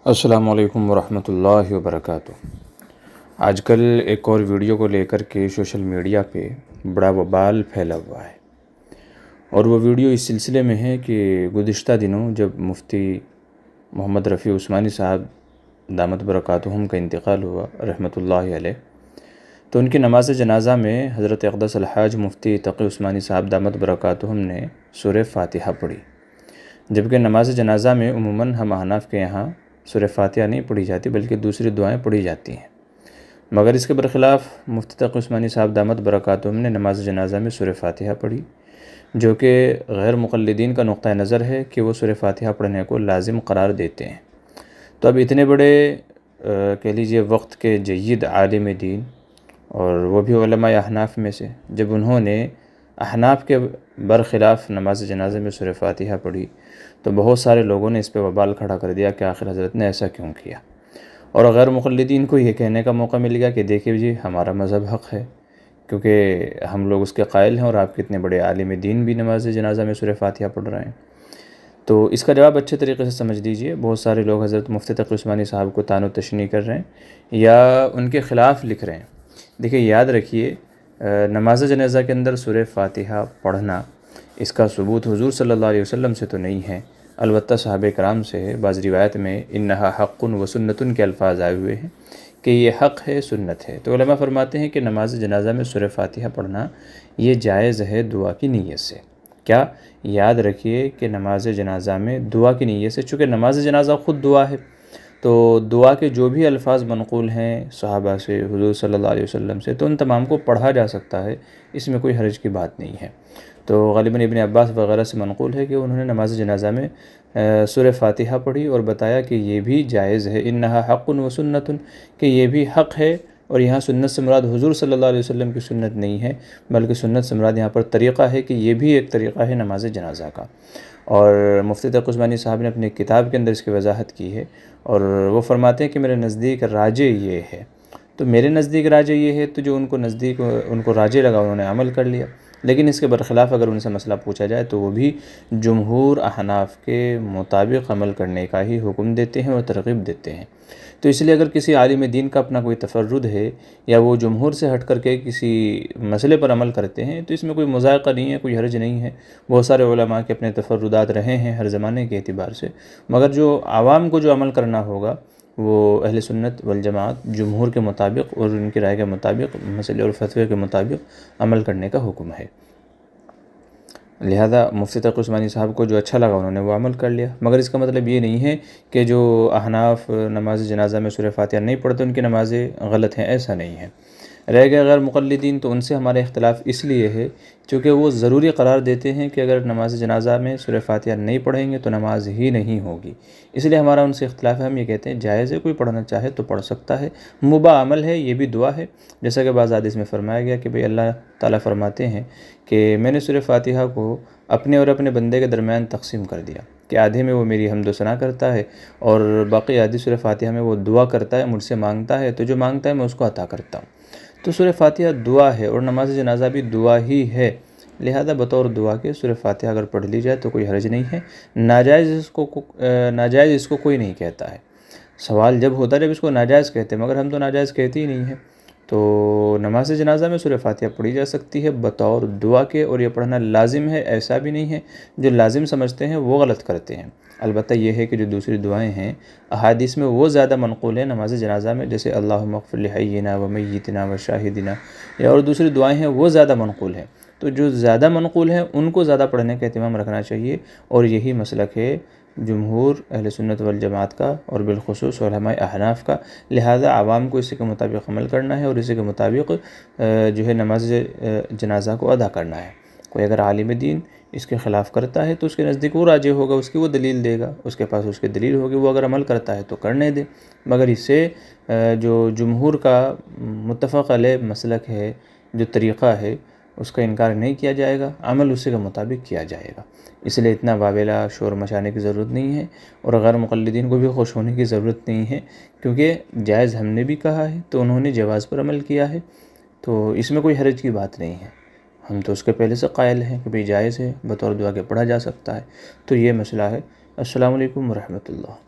السلام علیکم ورحمۃ اللہ وبرکاتہ۔ آج کل ایک اور ویڈیو کو لے کر کے سوشل میڈیا پہ بڑا وبال پھیلا ہوا ہے، اور وہ ویڈیو اس سلسلے میں ہے کہ گزشتہ دنوں جب مفتی محمد رفیع عثمانی صاحب دامت برکاتہم کا انتقال ہوا رحمۃ اللہ علیہ، تو ان کی نماز جنازہ میں حضرت اقدس الحاج مفتی تقی عثمانی صاحب دامت برکاتہم نے سورہ فاتحہ پڑھی، جبکہ نماز جنازہ میں عموماً ہم احناف کے یہاں سورہ فاتحہ نہیں پڑھی جاتی بلکہ دوسری دعائیں پڑھی جاتی ہیں، مگر اس کے برخلاف مفتی تقی عثمانی صاحب دامت برکاتہم نے نماز جنازہ میں سورہ فاتحہ پڑھی، جو کہ غیر مقلدین کا نقطہ نظر ہے کہ وہ سورہ فاتحہ پڑھنے کو لازم قرار دیتے ہیں۔ تو اب اتنے بڑے کہہ لیجیے وقت کے جید عالم دین، اور وہ بھی علماء احناف میں سے، جب انہوں نے احناف کے برخلاف نماز جنازہ میں سورہ فاتحہ پڑھی تو بہت سارے لوگوں نے اس پہ وبال کھڑا کر دیا کہ آخر حضرت نے ایسا کیوں کیا، اور غیر مقلدین کو یہ کہنے کا موقع مل گیا کہ دیکھیے جی ہمارا مذہب حق ہے، کیونکہ ہم لوگ اس کے قائل ہیں اور آپ کتنے بڑے عالم دین بھی نماز جنازہ میں سورہ فاتحہ پڑھ رہے ہیں۔ تو اس کا جواب اچھے طریقے سے سمجھ لیجئے، بہت سارے لوگ حضرت مفتی تقی عثمانی صاحب کو طعن و تشنیع کر رہے ہیں یا ان کے خلاف لکھ رہے ہیں۔ دیکھیے یاد رکھیے، نماز جنازہ کے اندر سورہ فاتحہ پڑھنا، اس کا ثبوت حضور صلی اللہ علیہ وسلم سے تو نہیں ہے، البتہ صحابہ کرام سے ہے۔ بعض روایت میں انہا حق و سنتن کے الفاظ آئے ہوئے ہیں کہ یہ حق ہے، سنت ہے۔ تو علماء فرماتے ہیں کہ نماز جنازہ میں سورہ فاتحہ پڑھنا یہ جائز ہے دعا کی نیت سے۔ کیا یاد رکھیے کہ نماز جنازہ میں دعا کی نیت سے، چونکہ نماز جنازہ خود دعا ہے، تو دعا کے جو بھی الفاظ منقول ہیں صحابہ سے، حضور صلی اللہ علیہ وسلم سے، تو ان تمام کو پڑھا جا سکتا ہے، اس میں کوئی حرج کی بات نہیں ہے۔ تو غالباً ابن عباس وغیرہ سے منقول ہے کہ انہوں نے نماز جنازہ میں سورہ فاتحہ پڑھی اور بتایا کہ یہ بھی جائز ہے، انہا حق و سنتن، کہ یہ بھی حق ہے، اور یہاں سنت سے مراد حضور صلی اللہ علیہ وسلم کی سنت نہیں ہے، بلکہ سنت سے مراد یہاں پر طریقہ ہے کہ یہ بھی ایک طریقہ ہے نماز جنازہ کا۔ اور مفتی تقی عثمانی صاحب نے اپنے کتاب کے اندر اس کی وضاحت کی ہے، اور وہ فرماتے ہیں کہ میرے نزدیک راجح یہ ہے۔ تو میرے نزدیک راجح یہ ہے، تو جو ان کو راجح لگا انہوں نے عمل کر لیا، لیکن اس کے برخلاف اگر ان سے مسئلہ پوچھا جائے تو وہ بھی جمہور احناف کے مطابق عمل کرنے کا ہی حکم دیتے ہیں اور ترغیب دیتے ہیں۔ تو اس لیے اگر کسی عالم دین کا اپنا کوئی تفرد ہے یا وہ جمہور سے ہٹ کر کے کسی مسئلے پر عمل کرتے ہیں تو اس میں کوئی مذائقہ نہیں ہے، کوئی حرج نہیں ہے۔ بہت سارے علماء کے اپنے تفردات رہے ہیں ہر زمانے کے اعتبار سے، مگر جو عوام کو جو عمل کرنا ہوگا وہ اہل سنت والجماعت جمہور کے مطابق اور ان کی رائے کے مطابق، مسئلے اور فتوے کے مطابق عمل کرنے کا حکم ہے۔ لہذا مفتی تقی عثمانی صاحب کو جو اچھا لگا انہوں نے وہ عمل کر لیا، مگر اس کا مطلب یہ نہیں ہے کہ جو احناف نماز جنازہ میں سورہ فاتحہ نہیں پڑھتے ان کی نمازیں غلط ہیں، ایسا نہیں ہے۔ رہ گئے غیر مقلدین، تو ان سے ہمارا اختلاف اس لیے ہے چونکہ وہ ضروری قرار دیتے ہیں کہ اگر نماز جنازہ میں سورہ فاتحہ نہیں پڑھیں گے تو نماز ہی نہیں ہوگی، اس لیے ہمارا ان سے اختلاف ہے۔ ہم یہ کہتے ہیں جائز ہے، کوئی پڑھنا چاہے تو پڑھ سکتا ہے، مباح عمل ہے، یہ بھی دعا ہے، جیسا کہ بعض حدیث میں فرمایا گیا کہ اللہ تعالیٰ فرماتے ہیں کہ میں نے سورہ فاتحہ کو اپنے اور اپنے بندے کے درمیان تقسیم کر دیا، کہ آدھے میں وہ میری حمد و ثنا کرتا ہے اور باقی آدھی سورہ فاتحہ میں وہ دعا کرتا ہے، مجھ سے مانگتا ہے، تو جو مانگتا ہے میں اس کو عطا کرتا ہوں۔ تو سورہ فاتحہ دعا ہے اور نماز جنازہ بھی دعا ہی ہے، لہذا بطور دعا کے سورہ فاتحہ اگر پڑھ لی جائے تو کوئی حرج نہیں ہے۔ ناجائز اس کو کوئی نہیں کہتا ہے۔ سوال جب ہوتا ہے جب اس کو ناجائز کہتے ہیں، مگر ہم تو ناجائز کہتے ہی نہیں ہیں۔ تو نماز جنازہ میں سورہ فاتحہ پڑھی جا سکتی ہے بطور دعا کے، اور یہ پڑھنا لازم ہے ایسا بھی نہیں ہے۔ جو لازم سمجھتے ہیں وہ غلط کرتے ہیں۔ البتہ یہ ہے کہ جو دوسری دعائیں ہیں احادیث میں وہ زیادہ منقول ہیں نماز جنازہ میں، جیسے اللہم اغفر لحینا و میتنا و شاہدنا، یا اور دوسری دعائیں ہیں وہ زیادہ منقول ہیں۔ تو جو زیادہ منقول ہیں ان کو زیادہ پڑھنے کا اہتمام رکھنا چاہیے، اور یہی مسلک ہے جمہور اہل سنت والجماعت کا اور بالخصوص علماء احناف کا۔ لہذا عوام کو اسی کے مطابق عمل کرنا ہے اور اسی کے مطابق جو ہے نماز جنازہ کو ادا کرنا ہے۔ کوئی اگر عالم دین اس کے خلاف کرتا ہے تو اس کے نزدیک وہ راجح ہوگا، اس کی وہ دلیل دے گا، اس کے پاس اس کی دلیل ہوگی، وہ اگر عمل کرتا ہے تو کرنے دے، مگر اس سے جو جمہور کا متفق علیہ مسلک ہے، جو طریقہ ہے، اس کا انکار نہیں کیا جائے گا، عمل اسی کے مطابق کیا جائے گا۔ اس لیے اتنا واویلا شور مچانے کی ضرورت نہیں ہے، اور غیر مقلدین کو بھی خوش ہونے کی ضرورت نہیں ہے، کیونکہ جائز ہم نے بھی کہا ہے تو انہوں نے جواز پر عمل کیا ہے، تو اس میں کوئی حرج کی بات نہیں ہے۔ ہم تو اس کے پہلے سے قائل ہیں کہ بھئی جائز ہے، بطور دعا کے پڑھا جا سکتا ہے۔ تو یہ مسئلہ ہے۔ السلام علیکم ورحمۃ اللہ۔